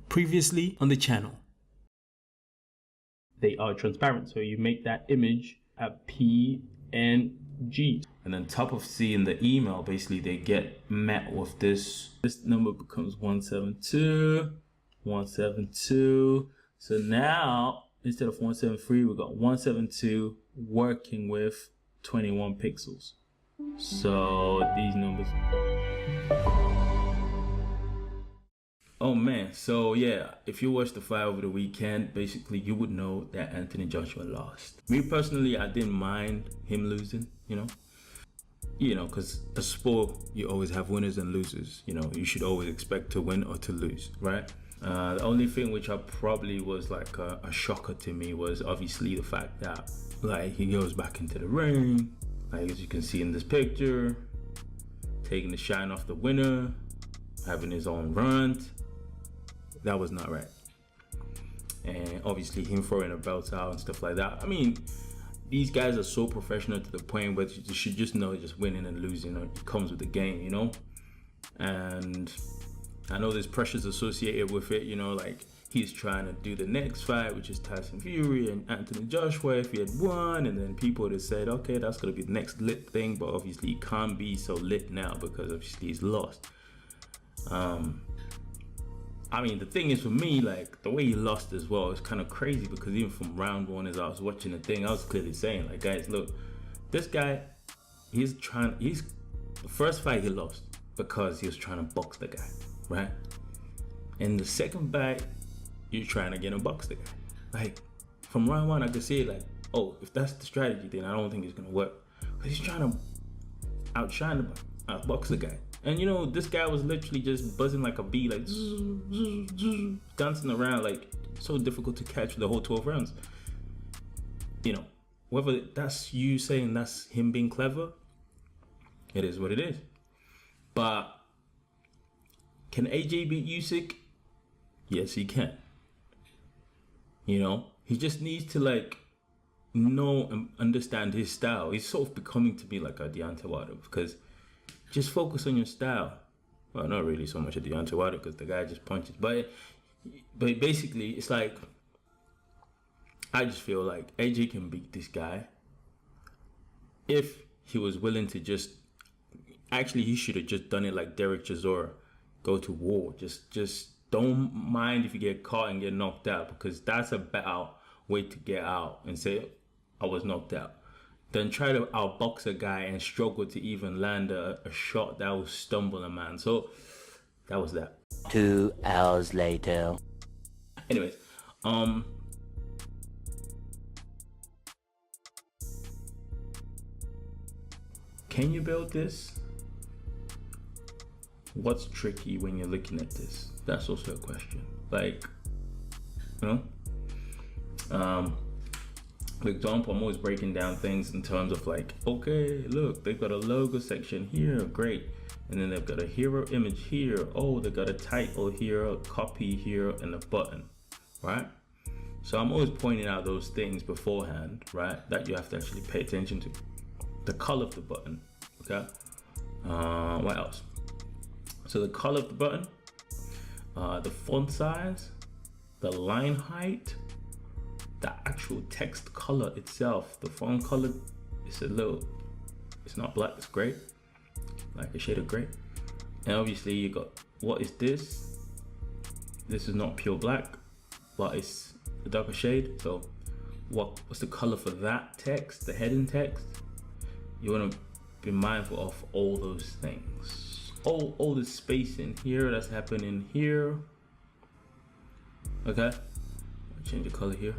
previously on the channel. They are transparent, so you make that image a PNG. And then top of C in the email, basically they get met with this. This number becomes 172, 172. So now, instead of 173, we got 172 working with 21 pixels. So these numbers. Oh man, so yeah, if you watched the fight over the weekend, basically you would know that Anthony Joshua lost. Me personally, I didn't mind him losing, you know, because a sport, you always have winners and losers. You know, you should always expect to win or to lose, right? The only thing which I probably was like a shocker to me was obviously the fact that like he goes back into the ring, like as you can see in this picture, taking the shine off the winner, having his own rant. That was not right. And obviously him throwing a belt out and stuff like that. I mean, these guys are so professional to the point where you should just know just winning and losing, it comes with the game, you know? And I know there's pressures associated with it, you know, like he's trying to do the next fight, which is Tyson Fury and Anthony Joshua if he had won, and then people would have said, okay, that's gonna be the next lit thing, but obviously he can't be so lit now because obviously he's lost. I mean, the thing is for me, like the way he lost as well is kind of crazy, because even from round one, as I was watching the thing, I was clearly saying, like, guys, look, this guy, the first fight he lost because he was trying to box the guy, right? And the second fight, you're trying to get him box the guy. Like from round one, I could see like, oh, if that's the strategy, then I don't think it's gonna work, because he's trying to outbox the guy. And you know, this guy was literally just buzzing like a bee, like dancing around, like so difficult to catch the whole 12 rounds. You know, whether that's you saying that's him being clever, it is what it is. But can AJ beat Usyk? Yes, he can. You know, he just needs to like know and understand his style. He's sort of becoming to be like a Deontay Wilder, because just focus on your style. Well, not really so much a Deontay Wilder, because the guy just punches. But basically, it's like, I just feel like AJ can beat this guy if he was willing to just. Actually, he should have just done it like Derek Chisora, go to war. Just don't mind if you get caught and get knocked out, because that's a better way to get out and say, I was knocked out. Then try to outbox a guy and struggle to even land a shot that will stumble a man. So that was that. 2 hours later. Anyways, can you build this? What's tricky when you're looking at this? That's also a question. Like, you know, for example, I'm always breaking down things in terms of like, okay, look, they've got a logo section here, great. And then they've got a hero image here. Oh, they got a title here, a copy here, and a button, right? So I'm always pointing out those things beforehand, right? That you have to actually pay attention to. The color of the button, okay? What else? So the color of the button, the font size, the line height, the actual text color itself. The font color is it's not black, it's gray, like a shade of gray. And obviously you got, what is this? This is not pure black, but it's a darker shade. So what's the color for that text, the heading text? You want to be mindful of all those things. All the spacing here that's happening here. Okay, change the color here.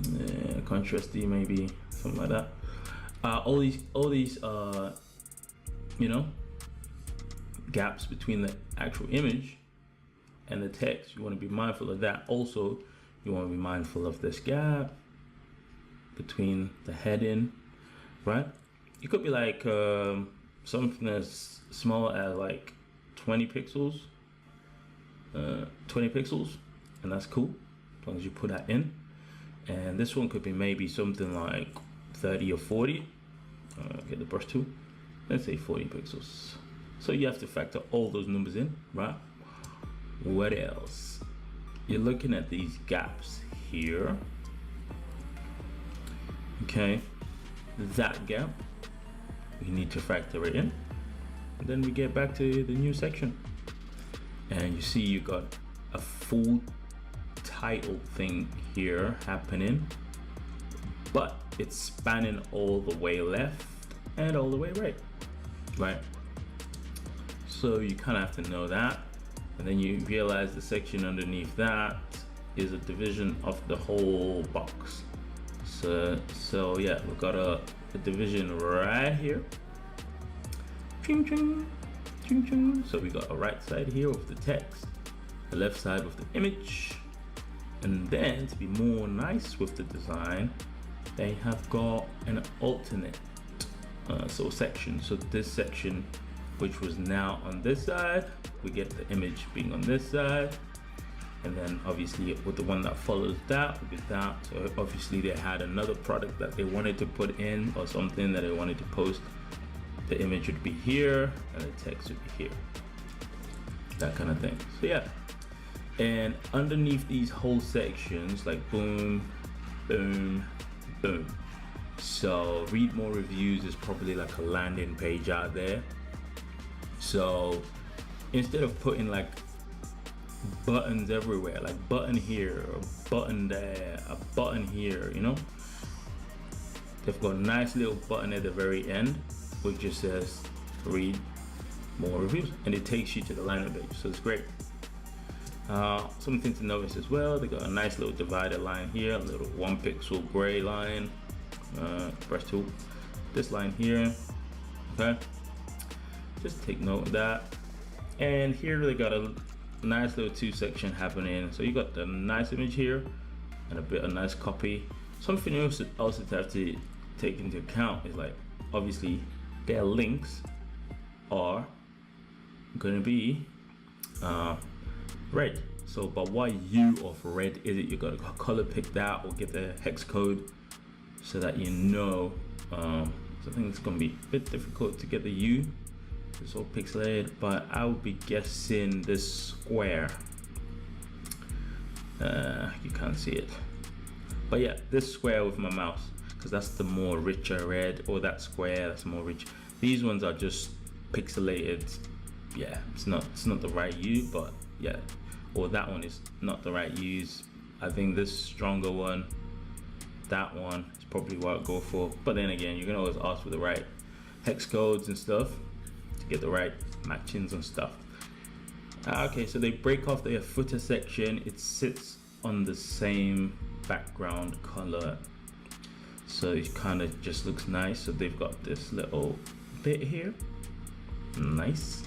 Yeah, contrasty, maybe something like that. All these you know, gaps between the actual image and the text, you want to be mindful of that. Also, you want to be mindful of this gap between the heading, right? You could be like something as small as like 20 pixels, and that's cool as long as you put that in. And this one could be maybe something like 30 or 40. Get the brush tool. Let's say 40 pixels. So you have to factor all those numbers in, right? What else? you're looking at these gaps here. Okay, that gap, we need to factor it in. And then we get back to the new section. And you see you got a full title thing here happening, but it's spanning all the way left and all the way right? So you kind of have to know that. And then you realize the section underneath that is a division of the whole box. So yeah, we've got a division right here. Ching, ching, ching, ching. So we got a right side here with the text, the left side with the image, and then to be more nice with the design, they have got an alternate section. So this section, which was now on this side, we get the image being on this side, and then obviously with the one that follows that will be that. So obviously they had another product that they wanted to put in, or something that they wanted to post. The image would be here and the text would be here, that kind of thing. So yeah, and underneath these whole sections, like boom, boom, boom. So read more reviews is probably like a landing page out there. So instead of putting like buttons everywhere, like button here, a button there, a button here, you know, they've got a nice little button at the very end which just says read more reviews, and it takes you to the landing page. So it's great. Something to notice as well, they got a nice little divider line here, a little 1 pixel gray line, brush tool, this line here. Okay, just take note of that. And here they got a nice little 2 section happening. So you got the nice image here and a bit of nice copy. Something else also to have to take into account is, like, obviously their links are going to be red. So but what hue of red is it? You got to color pick that or get the hex code so that you know. So I think it's going to be a bit difficult to get the hue, it's all pixelated, but I would be guessing this square. You can't see it, but yeah, this square with my mouse, because that's the more richer red, or that square that's more rich. These ones are just pixelated. Yeah, it's not the right hue, but yeah, or that one is not the right hues. I think this stronger one, that one is probably what I'll go for. But then again, you can always ask for the right hex codes and stuff to get the right matchings and stuff. Okay, so they break off their footer section. It sits on the same background color, so it kind of just looks nice. So they've got this little bit here, nice.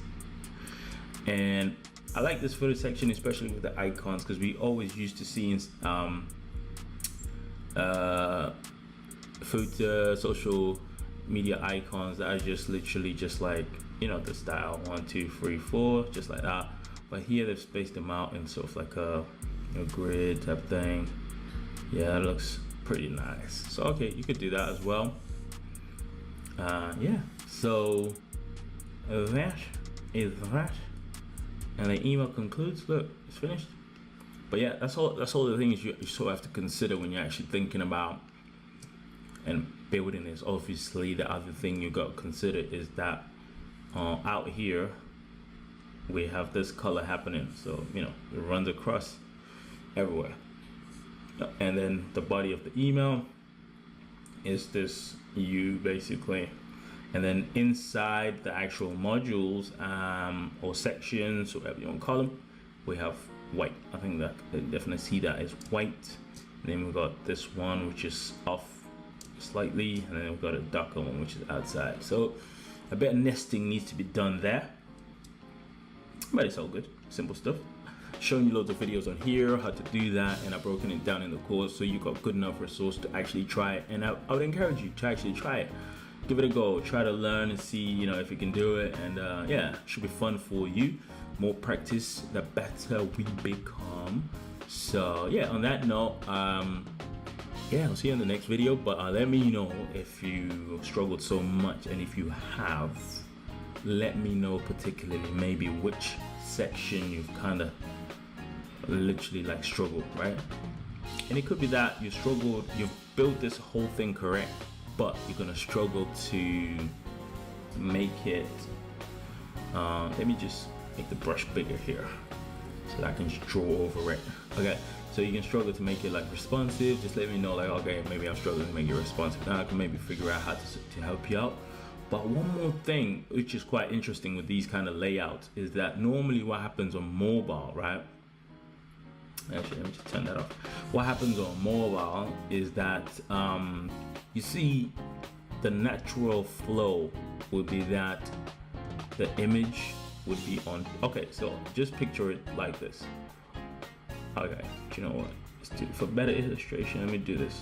And I like this footer section, especially with the icons, because we always used to see footer social media icons that are just literally just like, you know, the style 1 2 3 4, just like that. But here they've spaced them out in sort of like a grid type thing. Yeah, it looks pretty nice. So okay, you could do that as well. Yeah, so that is that, and the email concludes. Look, it's finished. But yeah, that's all the things you sort of have to consider when you're actually thinking about and building this. Obviously, the other thing you got to consider is that out here we have this color happening, so you know it runs across everywhere. And then the body of the email is this U basically, and then inside the actual modules or sections, whatever you want to call them, we have white. I think that you definitely see that as white. And then we've got this one which is off slightly, and then we've got a darker one which is outside. So a bit of nesting needs to be done there, but it's all good, simple stuff. Showing you loads of videos on here how to do that, and I've broken it down in the course, so you got good enough resource to actually try it. And I would encourage you to actually try it, give it a go, try to learn and see, you know, if you can do it. And yeah, it should be fun for you. More practice, the better we become. So yeah, on that note, yeah, I'll see you in the next video. But let me know if you struggled so much, and if you have, let me know particularly maybe which section you've kind of literally like struggled, right? And it could be that you struggled, you've built this whole thing correct, but you're gonna struggle to make it, let me just make the brush bigger here so that I can just draw over it. Okay, so you can struggle to make it like responsive. Just let me know, like, okay, maybe I'm struggling to make it responsive. Now I can maybe figure out how to help you out. But one more thing, which is quite interesting with these kind of layouts, is that normally what happens on mobile, right? Actually, let me just turn that off. What happens on mobile is that you see the natural flow would be that the image would be on. Okay, so just picture it like this. Okay, do you know what? Let's do, for better illustration, let me do this.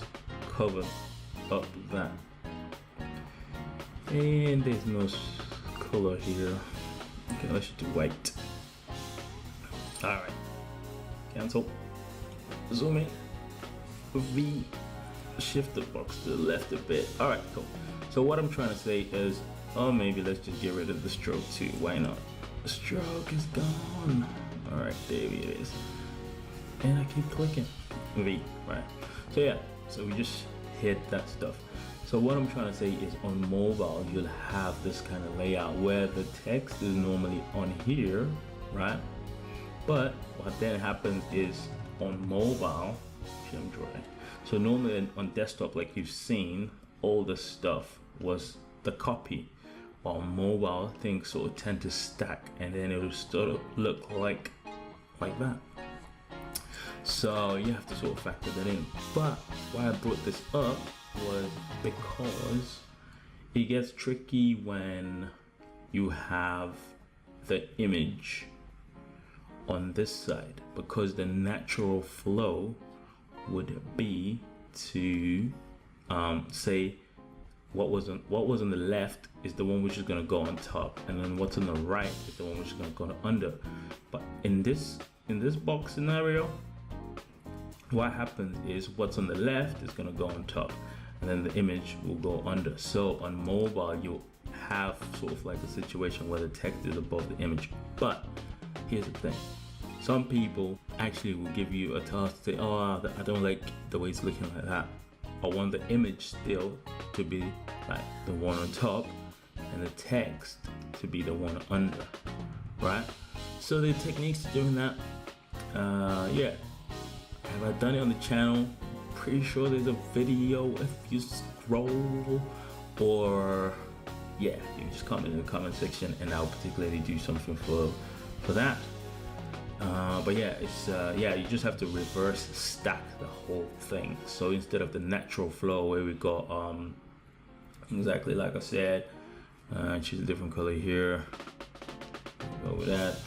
Cover up that. And there's no color here. Okay, let's do white. Alright. Cancel. Zoom in. V. Shift the box to the left a bit. Alright, cool. So what I'm trying to say is, oh, maybe let's just get rid of the stroke too. Why not? The stroke is gone. Alright, there it is. And I keep clicking. V, right? So yeah, so we just hit that stuff. So what I'm trying to say is on mobile, you'll have this kind of layout where the text is normally on here, right? But what then happens is on mobile, I'm drawing. So normally on desktop, like you've seen, all the stuff was the copy. While mobile things sort of tend to stack, and then it will sort of look like that. So you have to sort of factor that in. But why I brought this up was because it gets tricky when you have the image on this side, because the natural flow would be to say what was on the left is the one which is going to go on top, and then what's on the right is the one which is going to go under. But in this box scenario, what happens is what's on the left is going to go on top, and then the image will go under. So on mobile, you'll have sort of like a situation where the text is above the image. But here's the thing, some people actually will give you a task to say, oh, I don't like the way it's looking like that. I want the image still to be like the one on top and the text to be the one under, right? So the techniques to doing that, yeah, have I done it on the channel? Pretty sure there's a video if you scroll, or yeah, you can just comment in the comment section and I'll particularly do something for that. But yeah, it's yeah, you just have to reverse stack the whole thing. So instead of the natural flow where we got exactly like I said, choose a different color here, go with that,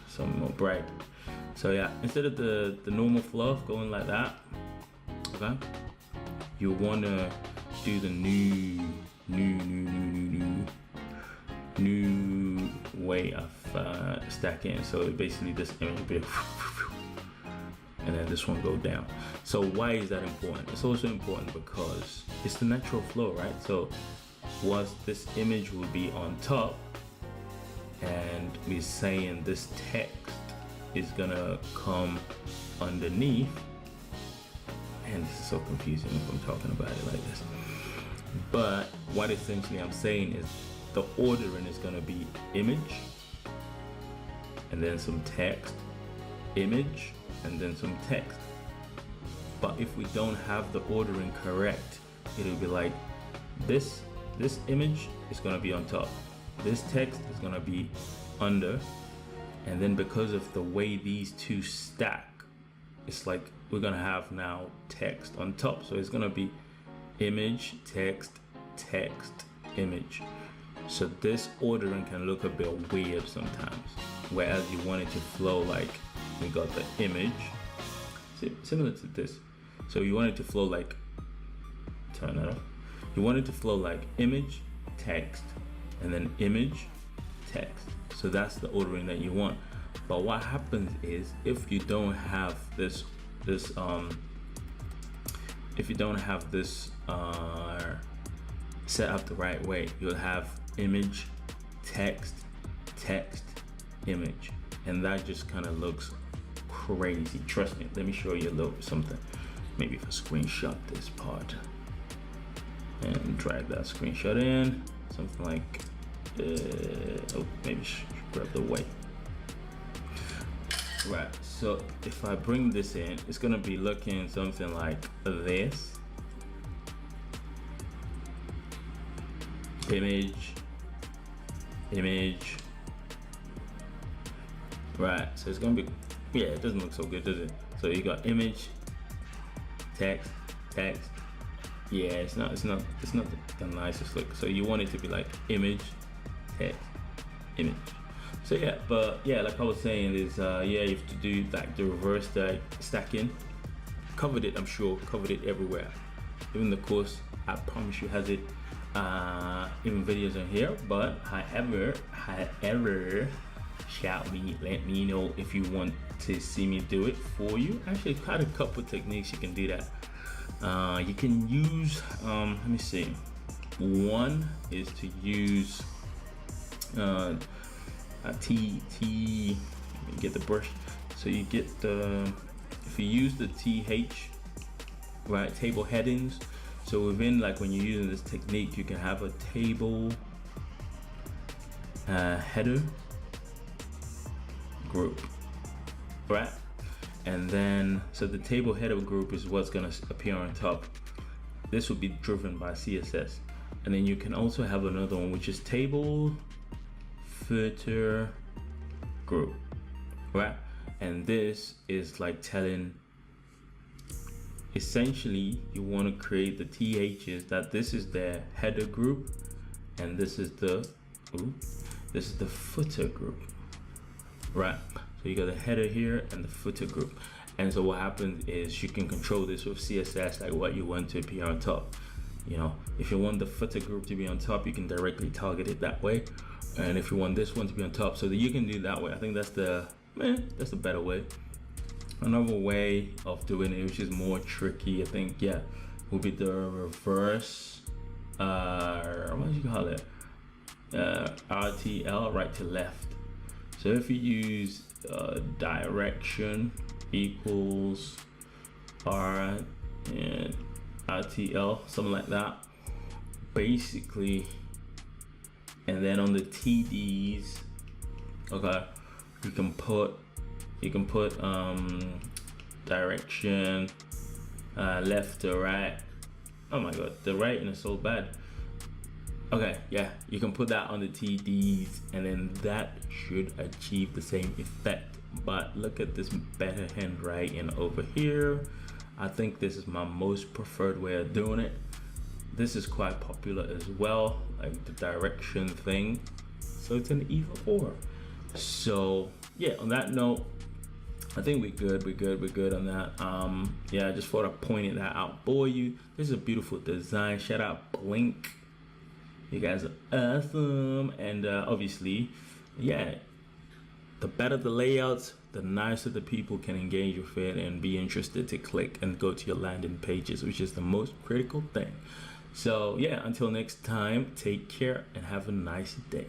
something more bright. So yeah, instead of the normal fluff going like that, okay, you want to do the new way of stacking. So basically this image will be and then this one go down. So why is that important? It's also important because it's the natural flow, right? So once this image will be on top, and we're saying this text is gonna come underneath, and this is so confusing if I'm talking about it like this, but what essentially I'm saying is the ordering is gonna be image and then some text, image and then some text. But if we don't have the ordering correct, it'll be like this image is gonna be on top, this text is gonna be under, and then because of the way these two stack, it's like we're gonna have now text on top. So it's gonna be image, text, text, image. So this ordering can look a bit weird sometimes, whereas you want it to flow like we got the image, similar to this. So you want it to flow like, turn that off. You want it to flow like image, text, and then image, text. So that's the ordering that you want. But what happens is if you don't have this set up the right way, you'll have image, text, text, image, and that just kind of looks crazy. Trust me. Let me show you a little something. Maybe if I screenshot this part and drag that screenshot in, something like oh, maybe grab the white. Right, so if I bring this in, it's gonna be looking something like this. Image. Right, so it's gonna be, yeah, it doesn't look so good, does it? So you got image, text. Yeah, it's not the nicest look. So you want it to be like image, text, image. So yeah, but yeah, like I was saying, is yeah, you have to do like the reverse stacking. Covered it, I'm sure, covered it everywhere. Even the course, I promise you, has it in videos on here. But however, shout me, let me know if you want to see me do it for you. Actually, quite a couple techniques you can do that. You can use let me see. One is to use a T. Let me get the brush. So you get the, if you use the TH, right, table headings. So within, like when you're using this technique, you can have a table header group, right? And then, so the table header group is what's gonna appear on top. This will be driven by CSS. And then you can also have another one, which is table footer group, right? And this is like telling, essentially, you want to create the THs that this is the header group, and this is the footer group, right? So you got the header here and the footer group. And so what happens is you can control this with CSS, like what you want to appear on top. You know, if you want the footer group to be on top, you can directly target it that way. And if you want this one to be on top, so that you can do it that way. I think that's the better way. Another way of doing it, which is more tricky, I think, yeah, will be the reverse, what do you call it? RTL, right to left. So if you use direction equals R and RTL, something like that, basically, and then on the TDs, okay, you can put direction left to right. Oh my god, the writing is so bad. Okay, yeah, you can put that on the TDs, and then that should achieve the same effect. But look at this better handwriting over here. I think this is my most preferred way of doing it. This is quite popular as well, like the direction thing. So it's an either or. So yeah, on that note, I think we're good on that. Yeah, I just thought I pointed that out for you. This is a beautiful design. Shout out Blink. You guys are awesome. And obviously, yeah, the better the layouts, the nicer the people can engage with it and be interested to click and go to your landing pages, which is the most critical thing. So yeah, until next time, take care and have a nice day.